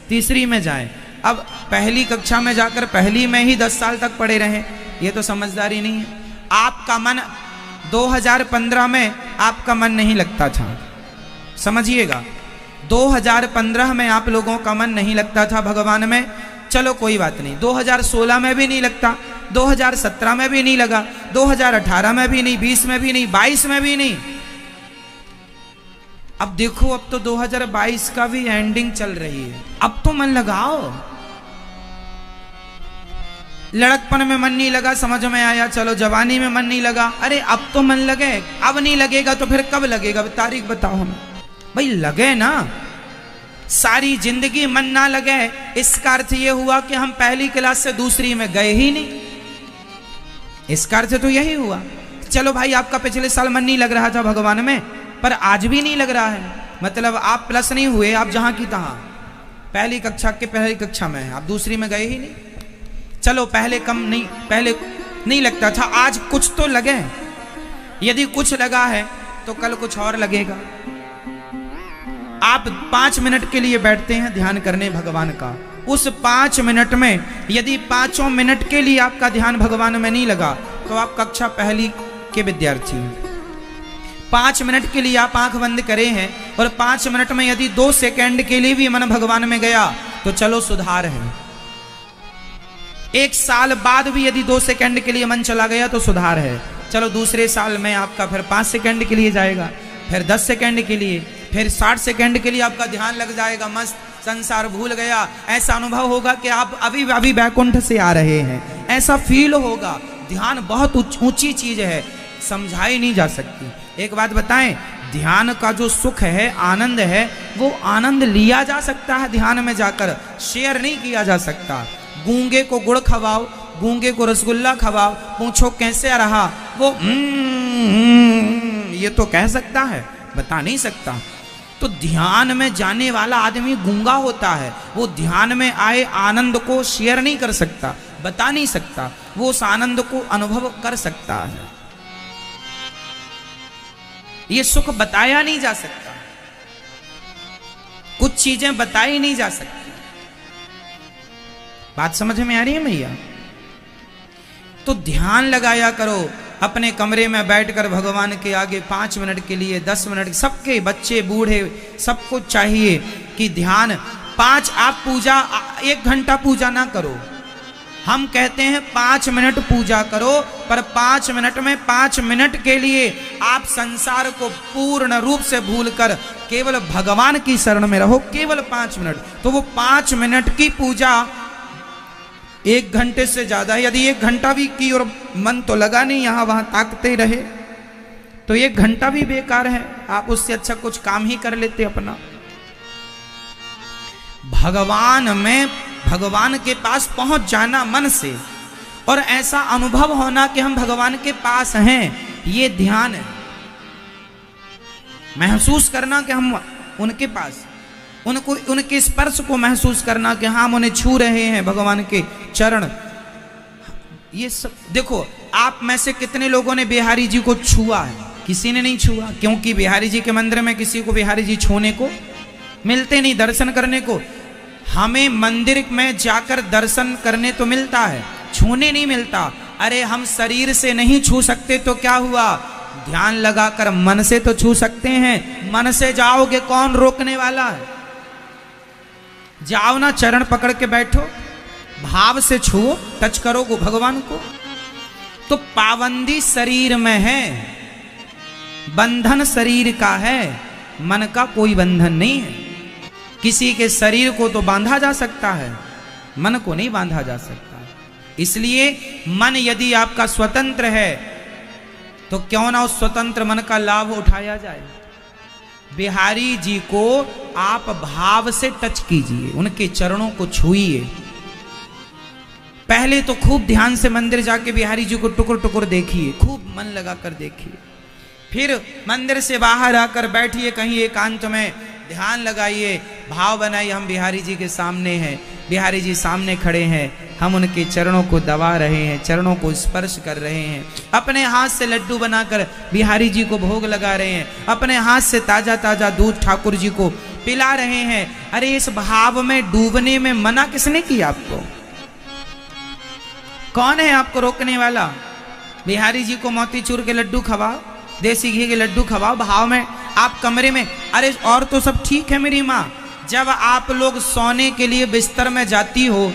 तीसरी में जाएं। अब पहली कक्षा में जाकर पहली में ही 10 साल तक पढ़े रहें, ये तो समझदारी नहीं है। आपका मन 2015 में आपका मन नहीं लगता था, समझिएगा, 2015 में आप लोगों का मन नहीं लगता था भगवान में, चलो कोई बात नहीं, 2016 में भी नहीं लगता, 2017 में भी नहीं लगा, 2018 में भी नहीं, 20 में भी नहीं, 22 में भी नहीं। अब देखो, अब तो 2022 का भी एंडिंग चल रही है, अब तो मन लगाओ। लड़कपन में मन नहीं लगा, समझ में आया, चलो जवानी में मन नहीं लगा, अरे अब तो मन लगे। अब नहीं लगेगा तो फिर कब लगेगा, तारीख बताओ हमें भाई, लगे ना। सारी जिंदगी मन ना लगे, इसका अर्थ ये हुआ कि हम पहली क्लास से दूसरी में गए ही नहीं, इसका अर्थ तो यही हुआ। चलो भाई, आपका पिछले साल मन नहीं लग रहा था भगवान में, पर आज भी नहीं लग रहा है, मतलब आप प्लस नहीं हुए, आप जहां की तहां, पहली कक्षा के पहली कक्षा में हैं, आप दूसरी में गए ही नहीं। चलो पहले कम नहीं, पहले नहीं लगता था, आज कुछ तो लगे। यदि कुछ लगा है तो कल कुछ और लगेगा। आप 5 मिनट के लिए बैठते हैं ध्यान करने भगवान का, उस 5 मिनट में यदि 5 मिनट के लिए आपका ध्यान भगवान में नहीं लगा तो आप कक्षा पहली के विद्यार्थी हैं। 5 मिनट के लिए आप आंख बंद करे हैं और 5 मिनट में यदि 2 सेकंड के लिए भी मन भगवान में गया तो चलो सुधार है। 1 साल बाद भी यदि 2 सेकंड के लिए मन चला गया तो सुधार है। चलो दूसरे साल में आपका फिर 5 सेकंड के लिए जाएगा, फिर 10 सेकंड के लिए, फिर 60 सेकंड के लिए आपका ध्यान लग जाएगा, मस्त संसार भूल गया। ऐसा अनुभव होगा कि आप अभी अभी वैकुंठ से आ रहे हैं, ऐसा फील होगा। ध्यान बहुत ऊंची चीज है, समझाई नहीं जा सकती। एक बात बताएं, ध्यान का जो सुख है, आनंद है, वो आनंद लिया जा सकता है ध्यान में जाकर, शेयर नहीं किया जा सकता। गूंगे को गुड़ खवाओ, गूंगे को रसगुल्ला खवाओ, पूछो कैसे रहा, वो ये तो कह सकता है, बता नहीं सकता। तो ध्यान में जाने वाला आदमी गूंगा होता है, वो ध्यान में आए आनंद को शेयर नहीं कर सकता, बता नहीं सकता, वो उस आनंद को अनुभव कर सकता है। ये सुख बताया नहीं जा सकता, कुछ चीजें बताई नहीं जा सकती। बात समझ में आ रही है मैया? तो ध्यान लगाया करो अपने कमरे में बैठकर भगवान के आगे 5 मिनट के लिए, 10 मिनट, सबके बच्चे बूढ़े सबको चाहिए कि ध्यान 5, आप पूजा 1 घंटा पूजा ना करो, हम कहते हैं 5 मिनट पूजा करो, पर 5 मिनट में 5 मिनट के लिए आप संसार को पूर्ण रूप से भूलकर केवल भगवान की शरण में रहो, केवल 5 मिनट। तो वो 5 मिनट की पूजा 1 घंटे से ज्यादा, यदि 1 घंटा भी की और मन तो लगा नहीं, यहां वहां ताकते रहे तो 1 घंटा भी बेकार है। आप उससे अच्छा कुछ काम ही कर लेते अपना। भगवान में, भगवान के पास पहुंच जाना मन से, और ऐसा अनुभव होना कि हम भगवान के पास हैं, ये ध्यान है। महसूस करना कि हम उनके पास, उनको, उनके स्पर्श को महसूस करना कि हम उन्हें छू रहे हैं, भगवान के चरण। ये सब देखो, आप में से कितने लोगों ने बिहारी जी को छुआ है? किसी ने नहीं छुआ, क्योंकि बिहारी जी के मंदिर में किसी को बिहारी जी छूने को मिलते नहीं, दर्शन करने को। हमें मंदिर में जाकर दर्शन करने तो मिलता है, छूने नहीं मिलता। अरे हम शरीर से नहीं छू सकते तो क्या हुआ, ध्यान लगाकर मन से तो छू सकते हैं। मन से जाओगे, कौन रोकने वाला है? जाओ ना, चरण पकड़ के बैठो, भाव से छुओ, टच करो भगवान को। तो पाबंदी शरीर में है, बंधन शरीर का है, मन का कोई बंधन नहीं है। किसी के शरीर को तो बांधा जा सकता है, मन को नहीं बांधा जा सकता। इसलिए मन यदि आपका स्वतंत्र है तो क्यों ना उस स्वतंत्र मन का लाभ उठाया जाए। बिहारी जी को आप भाव से टच कीजिए, उनके चरणों को छुइए। पहले तो खूब ध्यान से मंदिर जाके बिहारी जी को टुकुर टुकुर देखिए, खूब मन लगाकर देखिए। फिर मंदिर से बाहर आकर बैठिए कहीं एकांत में, ध्यान लगाइए, भाव बनाइए हम बिहारी जी के सामने हैं, बिहारी जी सामने खड़े हैं, हम उनके चरणों को दबा रहे हैं, चरणों को स्पर्श कर रहे हैं। अपने हाथ से लड्डू बनाकर बिहारी जी को भोग लगा रहे हैं, अपने हाथ से ताजा ताजा दूध ठाकुर जी को पिला रहे हैं। अरे इस भाव में डूबने में मना किसने किया आपको? कौन है आपको रोकने वाला? बिहारी जी को मोतीचूर के लड्डू खवाओ, देसी घी के लड्डू खवाओ, भाव में आप कमरे में। अरे और तो सब ठीक है मेरी माँ, जब आप लोग सोने के लिए बिस्तर में जाती हो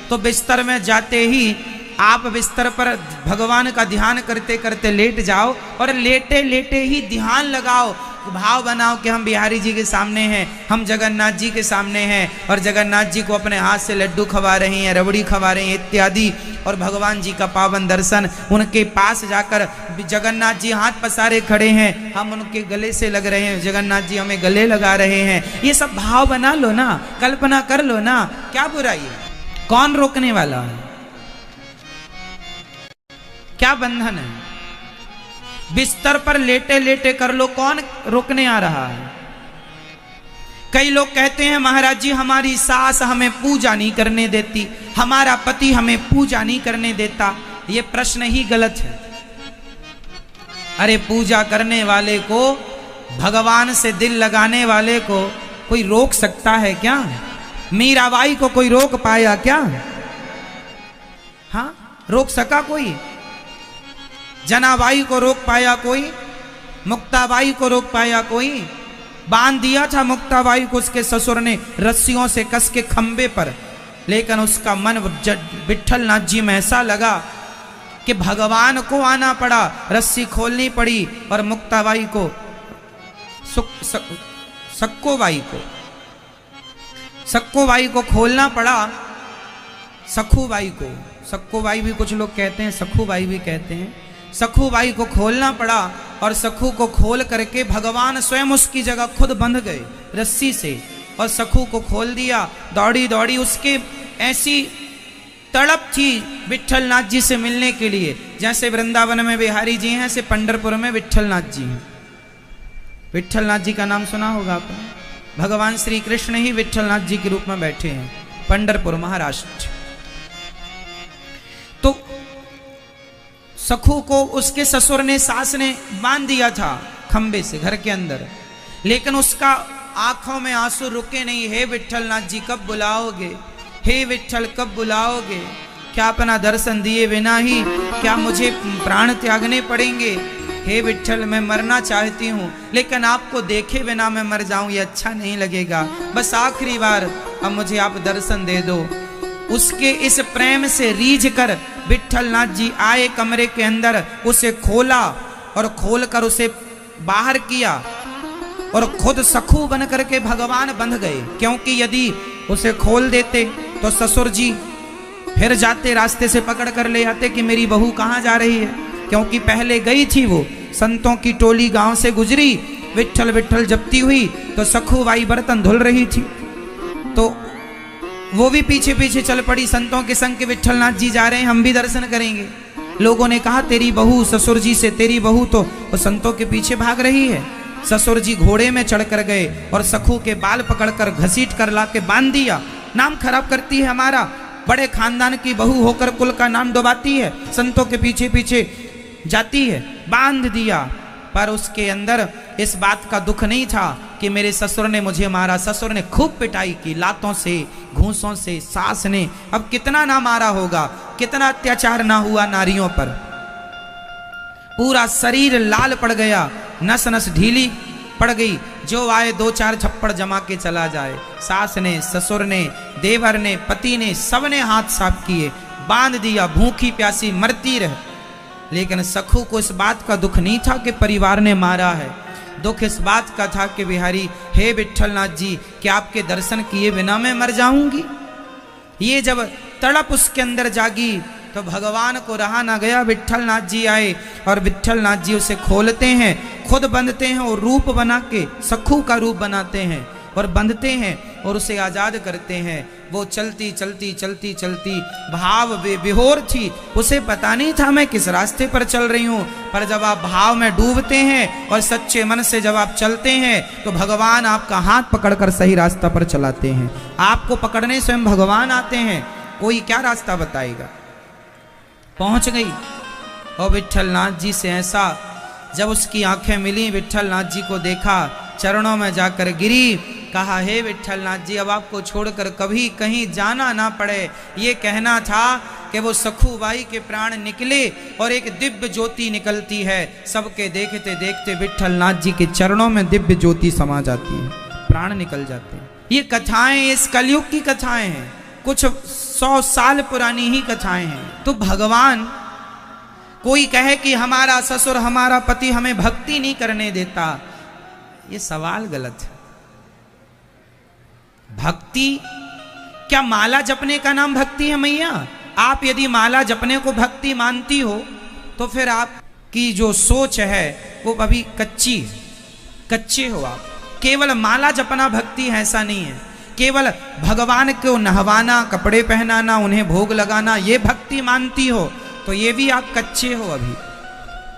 तो बिस्तर में जाते ही आप बिस्तर पर भगवान का ध्यान करते करते लेट जाओ, और लेटे लेटे ही ध्यान लगाओ, भाव बनाओ कि हम बिहारी जी के सामने हैं, हम जगन्नाथ जी के सामने हैं, और जगन्नाथ जी को अपने हाथ से लड्डू खवा रहे हैं, रबड़ी खवा रहे हैं इत्यादि, और भगवान जी का पावन दर्शन। उनके पास जाकर जगन्नाथ जी हाथ पसारे खड़े हैं, हम उनके गले से लग रहे हैं, जगन्नाथ जी हमें गले लगा रहे हैं। ये सब भाव बना लो ना, कल्पना कर लो ना, क्या बुराई है? कौन रोकने वाला है? क्या बंधन है? बिस्तर पर लेटे लेटे कर लो, कौन रोकने आ रहा है? कई लोग कहते हैं महाराज जी हमारी सास हमें पूजा नहीं करने देती, हमारा पति हमें पूजा नहीं करने देता। ये प्रश्न ही गलत है। अरे पूजा करने वाले को, भगवान से दिल लगाने वाले को कोई रोक सकता है क्या? मीराबाई को कोई रोक पाया क्या? हाँ, रोक सका कोई? जनाबाई को रोक पाया कोई? मुक्ताबाई को रोक पाया कोई? बांध दिया था मुक्ताबाई को उसके ससुर ने रस्सियों से कस के खंबे पर, लेकिन उसका मन विट्ठल नाथ जी में ऐसा लगा कि भगवान को आना पड़ा, रस्सी खोलनी पड़ी और मुक्ताबाई को, सक्कोबाई को खोलना पड़ा। सक्खूबाई भी कुछ लोग कहते हैं, सखूबाई भी कहते हैं। सखूबाई को खोलना पड़ा और सखू को खोल करके भगवान स्वयं उसकी जगह खुद बंध गए रस्सी से और सखू को खोल दिया। दौड़ी दौड़ी उसके ऐसी तड़प थी विट्ठल नाथ जी से मिलने के लिए, जैसे वृंदावन में बिहारी जी हैं ऐसे पंढरपुर में विट्ठल नाथ जी हैं। विट्ठल नाथ जी का नाम सुना होगा आपने। भगवान श्री कृष्ण ही विट्ठल नाथ जी के रूप में बैठे हैं पंढरपुर महाराष्ट्र। तो सखू को उसके ससुर ने, सास ने बांध दिया था खंबे से घर के अंदर, लेकिन उसका आंखों में आंसू रुके नहीं। हे विट्ठल नाथ जी कब बुलाओगे? हे विट्ठल कब बुलाओगे? क्या अपना दर्शन दिए बिना ही क्या मुझे प्राण त्यागने पड़ेंगे? हे विट्ठल मैं मरना चाहती हूँ, लेकिन आपको देखे बिना मैं मर जाऊं ये अच्छा नहीं लगेगा। बस आखिरी बार अब मुझे आप दर्शन दे दो। उसके इस प्रेम से रीझ कर विट्ठल नाथ जी आए कमरे के अंदर, उसे खोला और खोलकर उसे बाहर किया और खुद सखू बन करके भगवान बंध गए। क्योंकि यदि उसे खोल देते तो ससुर जी फिर जाते, रास्ते से पकड़ कर ले आते कि मेरी बहू कहाँ जा रही है। क्योंकि पहले गई थी वो, संतों की टोली गांव से गुजरी, विट्ठल विट्ठल जपती हुई, तो सखूबाई बर्तन धुल रही थी, तो वो भी पीछे पीछे चल पड़ी संतों के संग के विट्ठल नाथ जी जा रहे हैं, हम भी दर्शन करेंगे। लोगों ने कहा तेरी बहू ससुर जी से, तेरी बहू तो वो संतों के पीछे भाग रही है। ससुर जी घोड़े में चढ़ कर गए और सखू के बाल पकड़कर घसीट कर ला के बांध दिया। नाम खराब करती है हमारा, बड़े खानदान की बहू होकर कुल का नाम डुबाती है, संतों के पीछे पीछे जाती है, बांध दिया। पर उसके अंदर इस बात का दुख नहीं था कि मेरे ससुर ने मुझे मारा। ससुर ने खूब पिटाई की, लातों से, घूंसों से। सास ने अब कितना ना मारा होगा, कितना अत्याचार ना हुआ नारियों पर। पूरा शरीर लाल पड़ गया, नस नस ढीली पड़ गई, जो आए दो चार थप्पड़ जमा के चला जाए। सास ने, ससुर ने, देवर ने, पति ने, सबने हाथ साफ किए, बांध दिया, भूखी प्यासी मरती रहे। लेकिन सखू को इस बात का दुख नहीं था कि परिवार ने मारा है, दुख इस बात का था कि बिहारी हे विट्ठल नाथ जी क्या आपके दर्शन किए बिना मैं मर जाऊंगी। ये जब तड़प उसके अंदर जागी तो भगवान को रहा ना गया। विट्ठल नाथ जी आए और विट्ठल नाथ जी उसे खोलते हैं, खुद बंधते हैं और रूप बना के सखू का रूप बनाते हैं और बंधते हैं और उसे आजाद करते हैं। वो चलती चलती चलती चलती भाव विभोर थी, उसे पता नहीं था मैं किस रास्ते पर चल रही हूँ। पर जब आप भाव में डूबते हैं और सच्चे मन से जब आप चलते हैं तो भगवान आपका हाथ पकड़कर सही रास्ता पर चलाते हैं। आपको पकड़ने स्वयं भगवान आते हैं, कोई क्या रास्ता बताएगा। पहुंच गई और विट्ठल नाथ जी से ऐसा जब उसकी आंखें मिली, विट्ठल नाथ जी को देखा, चरणों में जाकर गिरी, कहा हे विट्ठल नाथ जी अब आपको छोड़कर कभी कहीं जाना ना पड़े। ये कहना था कि वो सखूबाई के प्राण निकले और एक दिव्य ज्योति निकलती है। सबके देखते देखते विट्ठल नाथ जी के चरणों में दिव्य ज्योति समा जाती है, प्राण निकल जाते हैं। ये कथाएं इस कलयुग की कथाएं हैं, कुछ 100 साल पुरानी ही कथाएं हैं। तो भगवान, कोई कहे कि हमारा ससुर हमारा पति हमें भक्ति नहीं करने देता, ये सवाल गलत है। भक्ति क्या माला जपने का नाम भक्ति है मैया? आप यदि माला जपने को भक्ति मानती हो तो फिर आपकी जो सोच है वो अभी कच्चे हो। आप केवल माला जपना भक्ति है ऐसा नहीं है। केवल भगवान को नहवाना, कपड़े पहनाना, उन्हें भोग लगाना ये भक्ति मानती हो तो ये भी आप कच्चे हो। अभी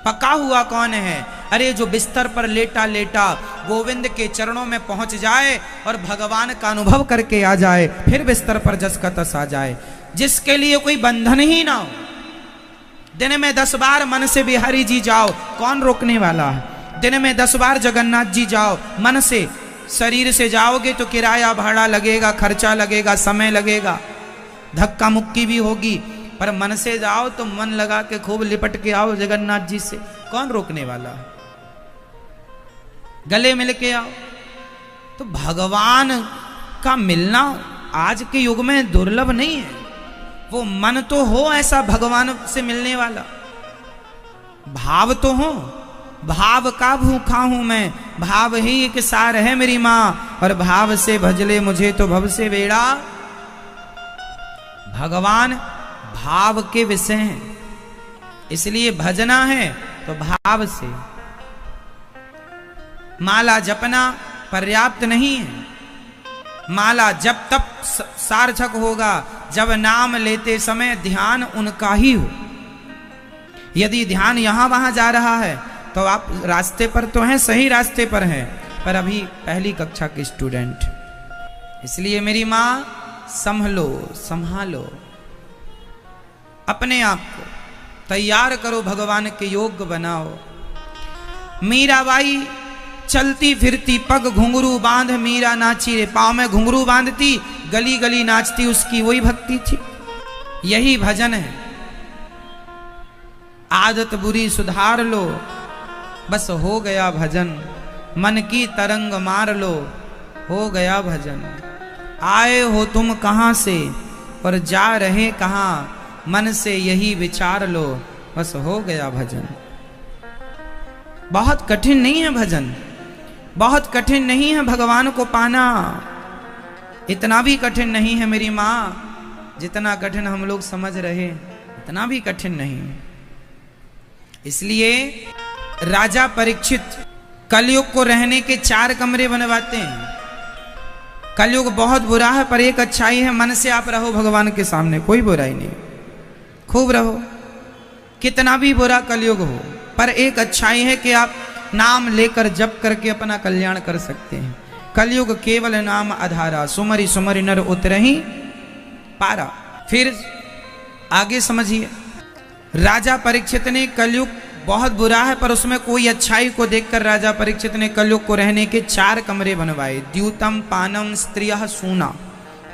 पका हुआ कौन है? अरे जो बिस्तर पर लेटा लेटा गोविंद के चरणों में पहुंच जाए और भगवान का अनुभव करके आ जाए, फिर बिस्तर पर जस का तस आ जाए, जिसके लिए कोई बंधन ही ना हो। दिन में 10 बार मन से बिहारी जी जाओ, कौन रोकने वाला है। दिन में 10 बार जगन्नाथ जी जाओ मन से। शरीर से जाओगे तो किराया भाड़ा लगेगा, खर्चा लगेगा, समय लगेगा, धक्का मुक्की भी होगी। पर मन से जाओ तो मन लगा के खूब लिपट के आओ जगन्नाथ जी से, कौन रोकने वाला है। गले मिल के आओ। तो भगवान का मिलना आज के युग में दुर्लभ नहीं है। वो मन तो हो ऐसा भगवान से मिलने वाला, भाव तो हो। भाव का भूखा हूं मैं, भाव ही एक सार है मेरी माँ, और भाव से भजले मुझे तो भव से बेड़ा। भगवान भाव के विषय हैं, इसलिए भजना है तो भाव से। माला जपना पर्याप्त नहीं है। माला जब तब सार्थक होगा जब नाम लेते समय ध्यान उनका ही हो। यदि ध्यान यहां वहां जा रहा है तो आप रास्ते पर तो हैं, सही रास्ते पर हैं, पर अभी पहली कक्षा के स्टूडेंट। इसलिए मेरी माँ संभलो, संभालो, अपने आप को तैयार करो, भगवान के योग्य बनाओ। मीराबाई चलती फिरती पग घुंघरू बांध मीरा नाची रे। पाँव में घुंघरू बांधती, गली गली नाचती, उसकी वही भक्ति थी। यही भजन है। आदत बुरी सुधार लो, बस हो गया भजन। मन की तरंग मार लो, हो गया भजन। आए हो तुम कहाँ से और जा रहे कहाँ, मन से यही विचार लो, बस हो गया भजन। बहुत कठिन नहीं है भजन, बहुत कठिन नहीं है भगवान को पाना। इतना भी कठिन नहीं है मेरी माँ, जितना कठिन हम लोग समझ रहे, इतना भी कठिन नहीं। इसलिए राजा परीक्षित कलयुग को रहने के 4 कमरे बनवाते हैं। कलयुग बहुत बुरा है, पर एक अच्छाई है, मन से आप रहो भगवान के सामने, कोई बुराई नहीं, खूब रहो। कितना भी बुरा कलयुग हो, पर एक अच्छाई है कि आप नाम लेकर जप करके अपना कल्याण कर सकते हैं। कलयुग केवल नाम आधारा, सुमरि सुमरि नर उतरहि पारा। फिर आगे समझिए, राजा परीक्षित ने कलयुग बहुत बुरा है, पर उसमें कोई अच्छाई को देखकर राजा परीक्षित ने कलयुग को रहने के 4 कमरे बनवाए। द्यूतम पानम स्त्रियः सूना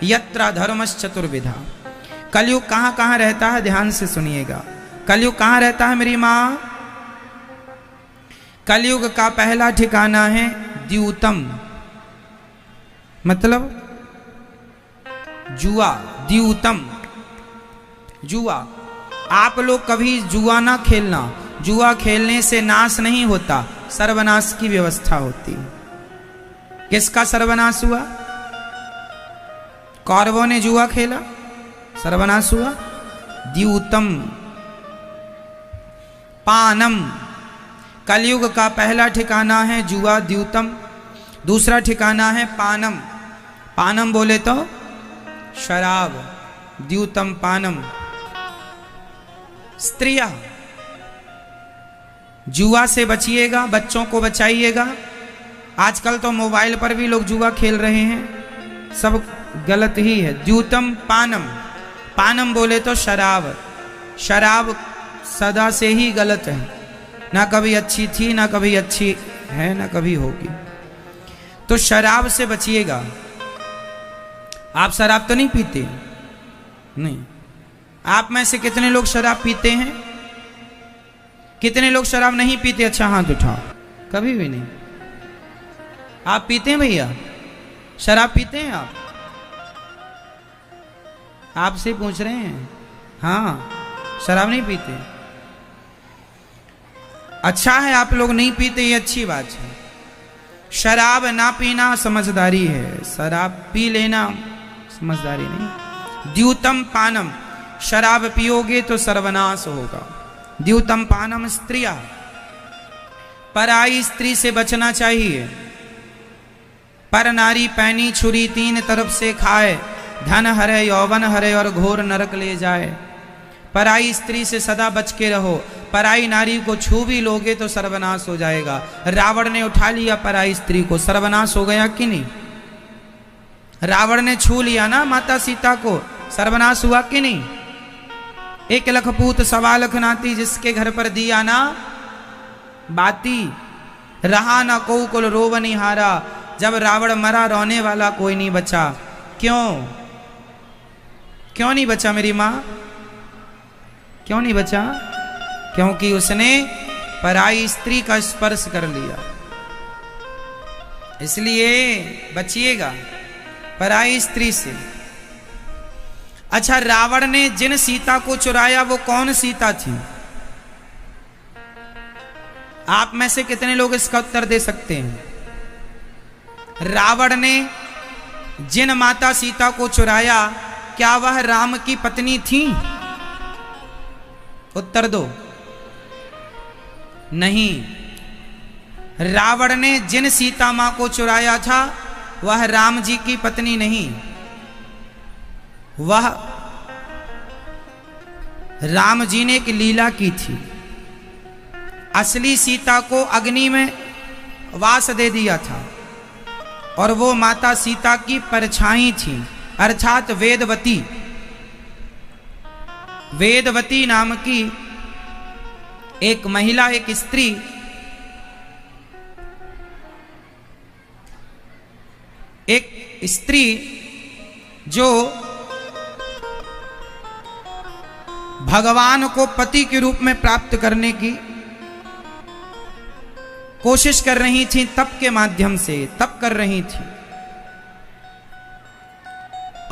यत्र धर्मश्चतुर्विधा। कलयुग कहाँ कहाँ रहता है, ध्यान से सुनिएगा। कलयुग कहाँ रहता है मेरी माँ? कलयुग का पहला ठिकाना है द्यूतम, मतलब जुआ। द्यूतम जुआ। आप लोग कभी जुआ ना खेलना, जुआ खेलने से नाश नहीं होता, सर्वनाश की व्यवस्था होती। किसका सर्वनाश हुआ? कौरवों ने जुआ खेला, सर्वनाश हुआ। द्यूतम पानम, कलयुग का पहला ठिकाना है जुआ द्यूतम, दूसरा ठिकाना है पानम। पानम बोले तो शराब, द्यूतम पानम स्त्रियां। जुआ से बचिएगा, बच्चों को बचाइएगा। आजकल तो मोबाइल पर भी लोग जुआ खेल रहे हैं, सब गलत ही है। द्यूतम पानम, पानम बोले तो शराब। शराब सदा से ही गलत है, ना कभी अच्छी थी, ना कभी अच्छी है, ना कभी होगी। तो शराब से बचिएगा। आप शराब तो नहीं पीते? नहीं। आप में से कितने लोग शराब पीते हैं? कितने लोग शराब नहीं पीते? अच्छा हाथ उठाओ। कभी भी नहीं। आप पीते हैं भैया? शराब पीते हैं आप? आपसे पूछ रहे हैं। हाँ, शराब नहीं पीते। अच्छा है आप लोग नहीं पीते, ये अच्छी बात है। शराब ना पीना समझदारी है, शराब पी लेना समझदारी नहीं। द्यूतम पानम, शराब पियोगे तो सर्वनाश होगा। द्यूतम पानम स्त्रिया, पराई स्त्री से बचना चाहिए। पर नारी पैनी छुरी 3 तरफ से खाए, धन हरे यौवन हरे और घोर नरक ले जाए। पराई स्त्री से सदा बच के रहो। पराई नारी को छू भी लोगे तो सर्वनाश हो जाएगा। रावण ने उठा लिया पराई स्त्री को, सर्वनाश हो गया कि नहीं? रावण ने छू लिया ना माता सीता को, सर्वनाश हुआ कि नहीं? एक लखपूत सवा लख नाती, जिसके घर पर दिया ना बाती, रहा ना को कुल रोवनी हारा। जब रावण मरा रोने वाला कोई नहीं बचा। क्यों क्यों नहीं बचा मेरी माँ, क्यों नहीं बचा? क्योंकि उसने पराई स्त्री का स्पर्श कर लिया। इसलिए बचिएगा पराई स्त्री से। अच्छा, रावण ने जिन सीता को चुराया वो कौन सीता थी? आप में से कितने लोग इसका उत्तर दे सकते हैं? रावण ने जिन माता सीता को चुराया, क्या वह राम की पत्नी थी? उत्तर दो। नहीं। रावण ने जिन सीता मां को चुराया था वह राम जी की पत्नी नहीं, वह राम जी ने एक लीला की थी। असली सीता को अग्नि में वास दे दिया था और वो माता सीता की परछाई थी, अर्थात वेदवती। वेदवती नाम की एक महिला, एक स्त्री जो भगवान को पति के रूप में प्राप्त करने की कोशिश कर रही थी, तप के माध्यम से तप कर रही थी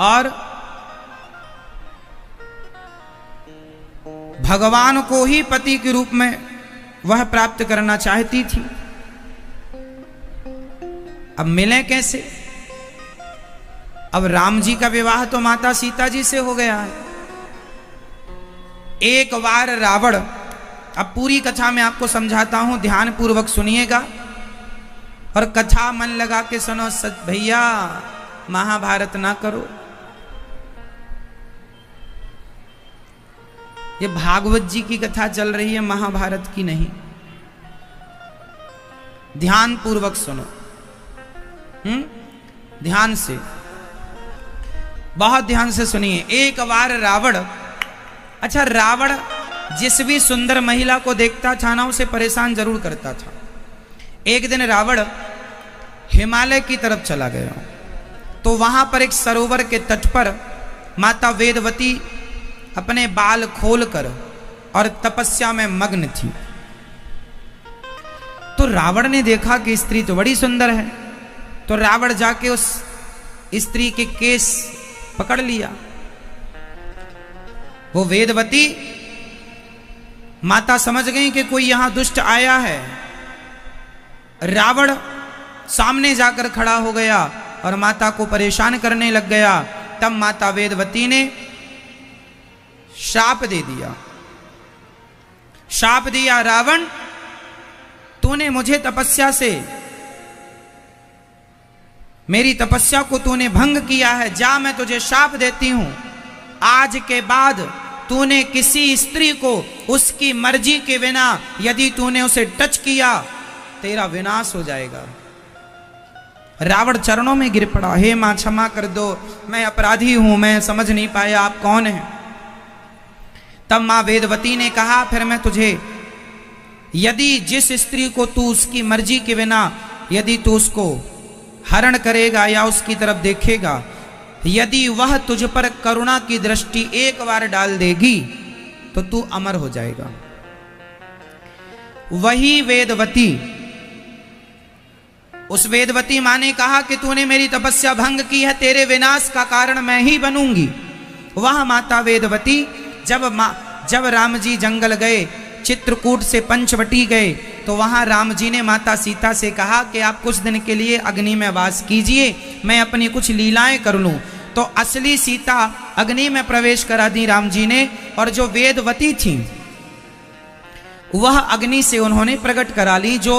और भगवान को ही पति के रूप में वह प्राप्त करना चाहती थी। अब मिले कैसे? अब राम जी का विवाह तो माता सीता जी से हो गया है। एक बार रावण, अब पूरी कथा मैं आपको समझाता हूं, ध्यान पूर्वक सुनिएगा और कथा मन लगा के सुनो। भैया महाभारत ना करो, ये भागवत जी की कथा चल रही है, महाभारत की नहीं। ध्यान पूर्वक सुनो, ध्यान से, बहुत ध्यान से सुनिए। एक बार रावण, अच्छा रावण जिस भी सुंदर महिला को देखता था ना उसे परेशान जरूर करता था। एक दिन रावण हिमालय की तरफ चला गया तो वहां पर एक सरोवर के तट पर माता वेदवती अपने बाल खोलकर और तपस्या में मग्न थी। तो रावण ने देखा कि स्त्री तो बड़ी सुंदर है, तो रावण जाके उस स्त्री के केस पकड़ लिया। वो वेदवती माता समझ गई कि कोई यहां दुष्ट आया है। रावण सामने जाकर खड़ा हो गया और माता को परेशान करने लग गया। तब माता वेदवती ने शाप दे दिया। शाप दिया, रावण तूने मुझे तपस्या से, मेरी तपस्या को तूने भंग किया है, जा मैं तुझे शाप देती हूं, आज के बाद तूने किसी स्त्री को उसकी मर्जी के बिना यदि तूने उसे टच किया तेरा विनाश हो जाएगा। रावण चरणों में गिर पड़ा, हे मां क्षमा कर दो, मैं अपराधी हूं, मैं समझ नहीं पाया आप कौन हैं। तब मां वेदवती ने कहा, फिर मैं तुझे, यदि जिस स्त्री को तू उसकी मर्जी के बिना यदि तू उसको हरण करेगा या उसकी तरफ देखेगा, यदि वह तुझ पर करुणा की दृष्टि एक बार डाल देगी तो तू अमर हो जाएगा। वही वेदवती, उस वेदवती मां ने कहा कि तूने मेरी तपस्या भंग की है, तेरे विनाश का कारण मैं ही बनूंगी। वह माता वेदवती जब राम जी जंगल गए, चित्रकूट से पंचवटी गए, तो वहां राम जी ने माता सीता से कहा कि आप कुछ दिन के लिए अग्नि में वास कीजिए, मैं अपनी कुछ लीलाएं कर लूं। तो असली सीता अग्नि में प्रवेश करा दी राम जी ने, और जो वेदवती थी वह अग्नि से उन्होंने प्रकट करा ली। जो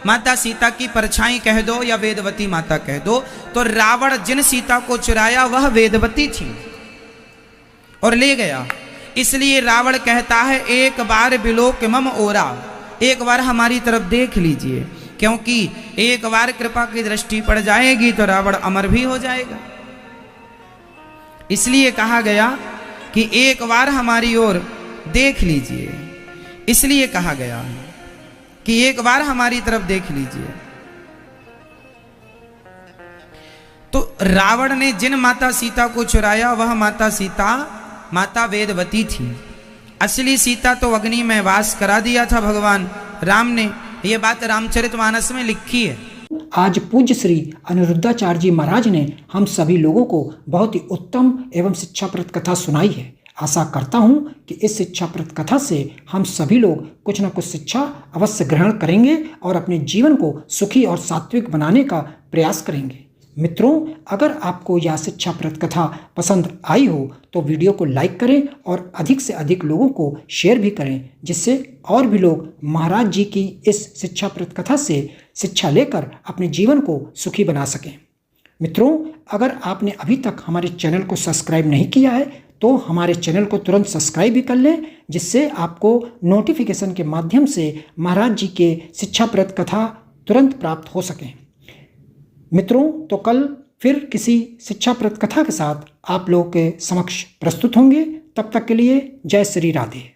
माता सीता की परछाई कह दो या वेदवती माता कह दो। तो रावण जिन सीता को चुराया वह वेदवती थी और ले गया। इसलिए रावण कहता है, एक बार बिलोक मम ओरा, एक बार हमारी तरफ देख लीजिए, क्योंकि एक बार कृपा की दृष्टि पड़ जाएगी तो रावण अमर भी हो जाएगा। इसलिए कहा गया कि एक बार हमारी ओर देख लीजिए, इसलिए कहा गया है कि एक बार हमारी तरफ देख लीजिए। तो रावण ने जिन माता सीता को चुराया वह माता सीता माता वेदवती थी। असली सीता तो अग्नि में वास करा दिया था भगवान राम ने। यह बात रामचरितमानस में लिखी है। आज पूज्य श्री अनिरुद्धाचार्य जी महाराज ने हम सभी लोगों को बहुत ही उत्तम एवं शिक्षाप्रद कथा सुनाई है। आशा करता हूं कि इस शिक्षाप्रद कथा से हम सभी लोग कुछ न कुछ शिक्षा अवश्य ग्रहण करेंगे और अपने जीवन को सुखी और सात्विक बनाने का प्रयास करेंगे। मित्रों, अगर आपको यह शिक्षाप्रद कथा पसंद आई हो तो वीडियो को लाइक करें और अधिक से अधिक लोगों को शेयर भी करें, जिससे और भी लोग महाराज जी की इस शिक्षाप्रद कथा से शिक्षा लेकर अपने जीवन को सुखी बना सकें। मित्रों, अगर आपने अभी तक हमारे चैनल को सब्सक्राइब नहीं किया है तो हमारे चैनल को तुरंत सब्सक्राइब भी कर लें, जिससे आपको नोटिफिकेशन के माध्यम से महाराज जी के शिक्षाप्रद कथा तुरंत प्राप्त हो सकें। मित्रों, तो कल फिर किसी शिक्षाप्रद कथा के साथ आप लोगों के समक्ष प्रस्तुत होंगे। तब तक के लिए जय श्री राधे।